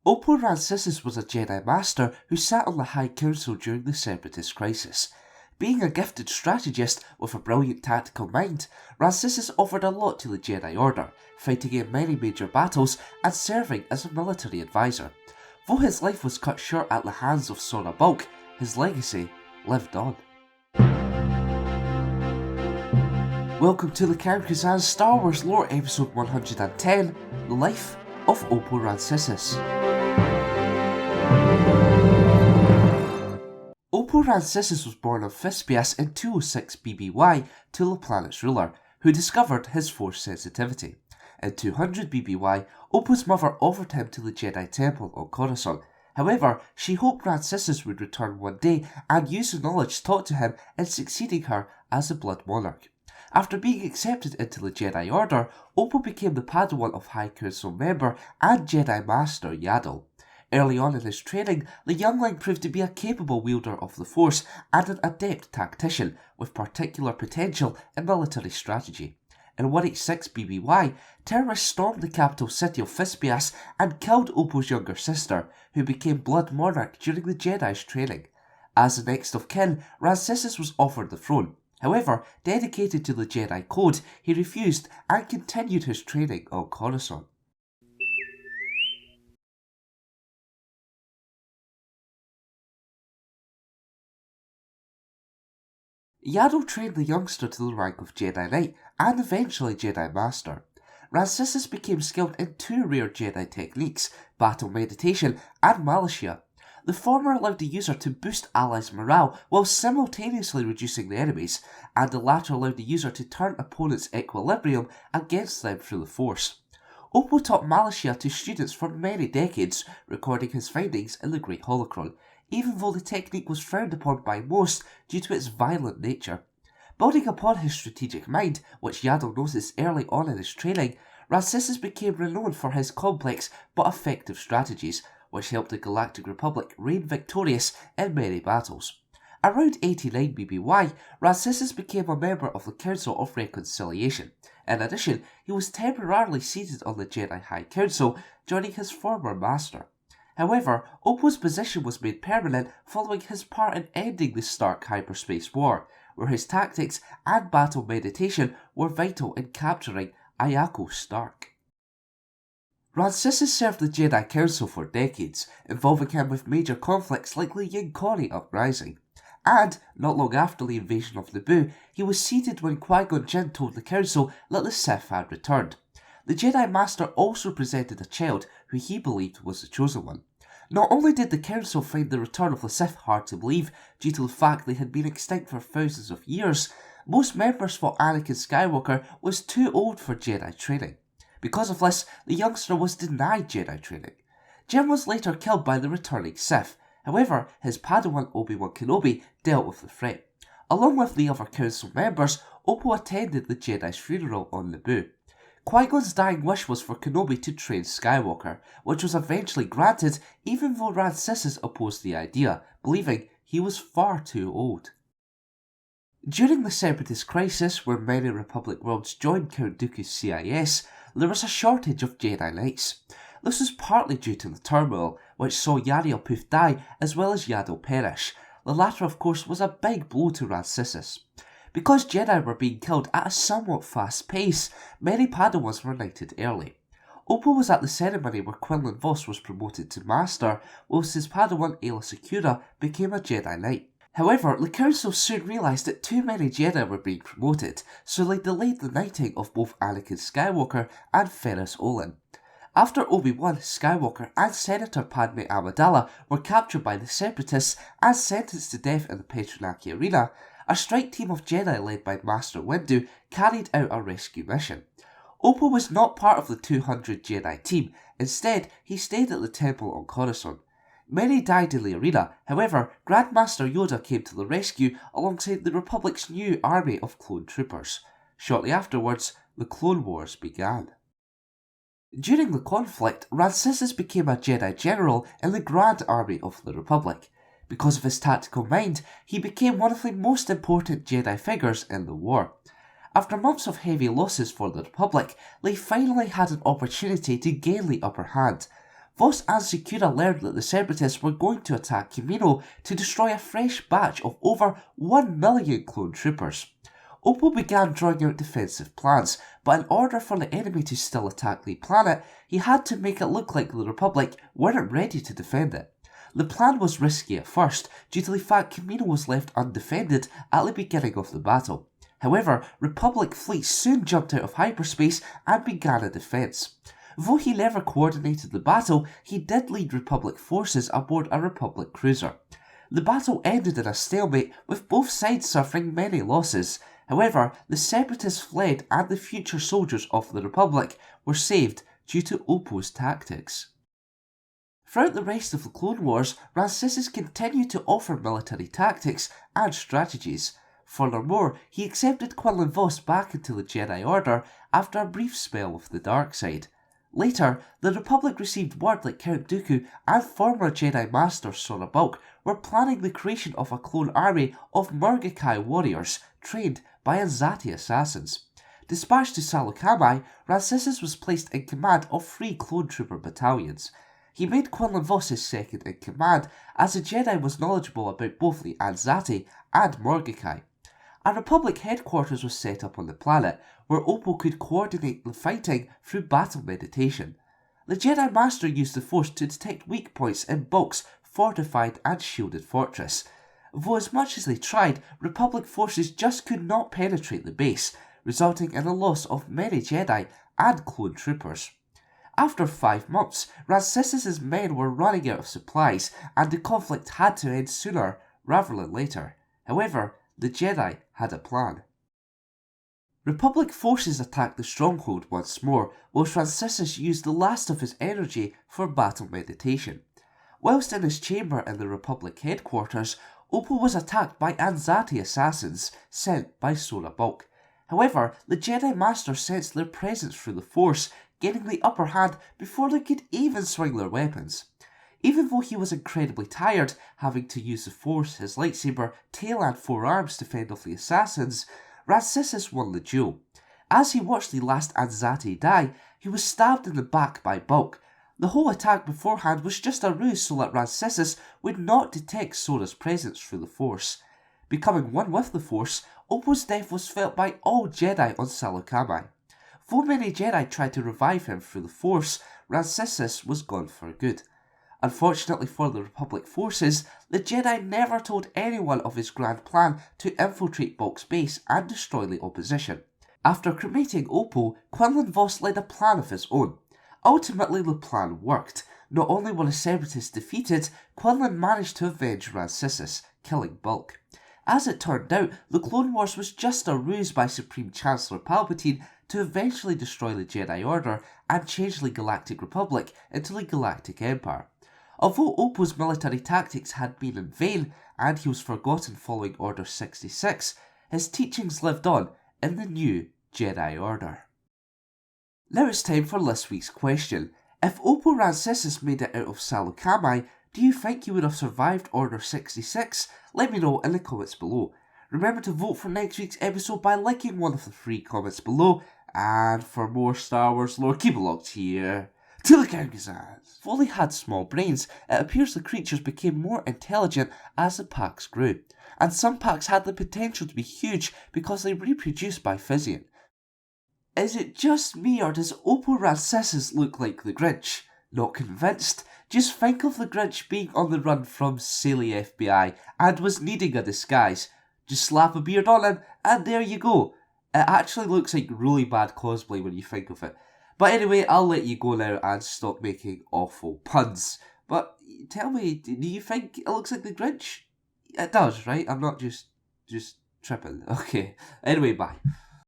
Oppo Rancisis was a Jedi Master who sat on the High Council during the Separatist Crisis. Being a gifted strategist with a brilliant tactical mind, Rancisis offered a lot to the Jedi Order, fighting in many major battles and serving as a military advisor. Though his life was cut short at the hands of Sora Bulq, his legacy lived on. Welcome to the Characters and Star Wars Lore episode 110, The Life of Oppo Rancisis. Oppo Rancisis was born on Fispias in 206 BBY to the planet's ruler, who discovered his force sensitivity. In 200 BBY, Oppo's mother offered him to the Jedi Temple on Coruscant. However, she hoped Rancisis would return one day and use the knowledge taught to him in succeeding her as the Blood Monarch. After being accepted into the Jedi Order, Oppo became the Padawan of High Council member and Jedi Master Yaddle. Early on in his training, the youngling proved to be a capable wielder of the Force and an adept tactician with particular potential in military strategy. In 186 BBY, terrorists stormed the capital city of Fispias and killed Oppo's younger sister, who became Blood Monarch during the Jedi's training. As the next of kin, Rancisis was offered the throne. However, dedicated to the Jedi Code, he refused and continued his training on Coruscant. Yaddle trained the youngster to the rank of Jedi Knight and eventually Jedi Master. Rancisis became skilled in two rare Jedi techniques, battle meditation and militia. The former allowed the user to boost allies' morale while simultaneously reducing the enemies, and the latter allowed the user to turn opponents' equilibrium against them through the Force. Oppo taught militia to students for many decades, recording his findings in the Great Holocron, even though the technique was frowned upon by most due to its violent nature. Building upon his strategic mind, which Yaddle noticed early on in his training, Rancisis became renowned for his complex but effective strategies, which helped the Galactic Republic reign victorious in many battles. Around 89 BBY, Rancisis became a member of the Council of Reconciliation. In addition, he was temporarily seated on the Jedi High Council, joining his former master. However, Oppo's position was made permanent following his part in ending the Stark Hyperspace War, where his tactics and battle meditation were vital in capturing Ayako Stark. Rancisis served the Jedi Council for decades, involving him with major conflicts like the Yin-Kori Uprising. And, not long after the invasion of Naboo, he was seated when Qui-Gon Jinn told the Council that the Sith had returned. The Jedi Master also presented a child who he believed was the chosen one. Not only did the Council find the return of the Sith hard to believe due to the fact they had been extinct for thousands of years, most members thought Anakin Skywalker was too old for Jedi training. Because of this, the youngster was denied Jedi training. Jinn was later killed by the returning Sith. However, his Padawan Obi-Wan Kenobi dealt with the threat. Along with the other Council members, Oppo attended the Jedi's funeral on Naboo. Qui-Gon's dying wish was for Kenobi to train Skywalker, which was eventually granted even though Rancisis opposed the idea, believing he was far too old. During the Separatist Crisis, where many Republic worlds joined Count Dooku's CIS, there was a shortage of Jedi Knights. This was partly due to the turmoil, which saw Yariel Poof die as well as Yaddle perish. The latter, of course, was a big blow to Rancisis. Because Jedi were being killed at a somewhat fast pace, many Padawans were knighted early. Oppo was at the ceremony where Quinlan Vos was promoted to Master, whilst his Padawan Aayla Secura became a Jedi Knight. However, the Council soon realised that too many Jedi were being promoted, so they delayed the knighting of both Anakin Skywalker and Ferris Olin. After Obi-Wan, Skywalker and Senator Padme Amidala were captured by the Separatists and sentenced to death in the Petronaki Arena, a strike team of Jedi led by Master Windu carried out a rescue mission. Oppo was not part of the 200 Jedi team. Instead, he stayed at the temple on Coruscant. Many died in the arena. However, Grandmaster Yoda came to the rescue alongside the Republic's new army of clone troopers. Shortly afterwards, the Clone Wars began. During the conflict, Rancisis became a Jedi General in the Grand Army of the Republic. Because of his tactical mind, he became one of the most important Jedi figures in the war. After months of heavy losses for the Republic, they finally had an opportunity to gain the upper hand. Voss and Secura learned that the Separatists were going to attack Kamino to destroy a fresh batch of over 1 million clone troopers. Oppo began drawing out defensive plans, but in order for the enemy to still attack the planet, he had to make it look like the Republic weren't ready to defend it. The plan was risky at first, due to the fact Kamino was left undefended at the beginning of the battle. However, Republic fleets soon jumped out of hyperspace and began a defense. Though he never coordinated the battle, he did lead Republic forces aboard a Republic cruiser. The battle ended in a stalemate, with both sides suffering many losses. However, the Separatists fled and the future soldiers of the Republic were saved due to Oppo's tactics. Throughout the rest of the Clone Wars, Rancisis continued to offer military tactics and strategies. Furthermore, he accepted Quinlan Vos back into the Jedi Order after a brief spell of the dark side. Later, the Republic received word that Count Dooku and former Jedi Master Sora Bulq were planning the creation of a clone army of Murgikai warriors trained by Anzati assassins. Dispatched to Saleucami, Rancisis was placed in command of 3 clone trooper battalions. He made Quinlan Vos his second in command, as the Jedi was knowledgeable about both the Anzati and Murgikai. A Republic headquarters was set up on the planet, where Oppo could coordinate the fighting through battle meditation. The Jedi Master used the Force to detect weak points in Bulq's fortified and shielded fortress. Though as much as they tried, Republic forces just could not penetrate the base, resulting in the loss of many Jedi and clone troopers. After 5 months, Rancisis' men were running out of supplies, and the conflict had to end sooner rather than later. However, the Jedi had a plan. Republic forces attacked the stronghold once more, whilst Rancisis used the last of his energy for battle meditation. Whilst in his chamber in the Republic headquarters, Oppo was attacked by Anzati assassins sent by Sora Bulq. However, the Jedi Master sensed their presence through the Force, gaining the upper hand before they could even swing their weapons. Even though he was incredibly tired, having to use the Force, his lightsaber, tail and 4 arms to fend off the assassins, Rancisis won the duel. As he watched the last Anzati die, he was stabbed in the back by Bulq. The whole attack beforehand was just a ruse so that Rancisis would not detect Sora's presence through the Force. Becoming one with the Force, Oppo's death was felt by all Jedi on Saleucami. Though many Jedi tried to revive him through the Force, Rancisis was gone for good. Unfortunately for the Republic forces, the Jedi never told anyone of his grand plan to infiltrate Bulq's base and destroy the opposition. After cremating Oppo, Quinlan Vos led a plan of his own. Ultimately, the plan worked. Not only were the Separatists defeated, Quinlan managed to avenge Rancisis, killing Bulq. As it turned out, the Clone Wars was just a ruse by Supreme Chancellor Palpatine to eventually destroy the Jedi Order and change the Galactic Republic into the Galactic Empire. Although Oppo's military tactics had been in vain and he was forgotten following Order 66, his teachings lived on in the new Jedi Order. Now it's time for this week's question. If Oppo Rancisis made it out of Saleucami, do you think he would have survived Order 66? Let me know in the comments below. Remember to vote for next week's episode by liking one of the 3 comments below, and for more Star Wars lore, keep it locked here to the Kyrgyzans. Though they had small brains, it appears the creatures became more intelligent as the packs grew, and some packs had the potential to be huge because they reproduced by fission. Is it just me, or does Oppo Rancisis look like the Grinch? Not convinced? Just think of the Grinch being on the run from silly FBI and was needing a disguise. Just slap a beard on him and there you go. It actually looks like really bad cosplay when you think of it. But anyway, I'll let you go now and stop making awful puns. But tell me, do you think it looks like the Grinch? It does, right? I'm not just tripping. Okay. Anyway, bye.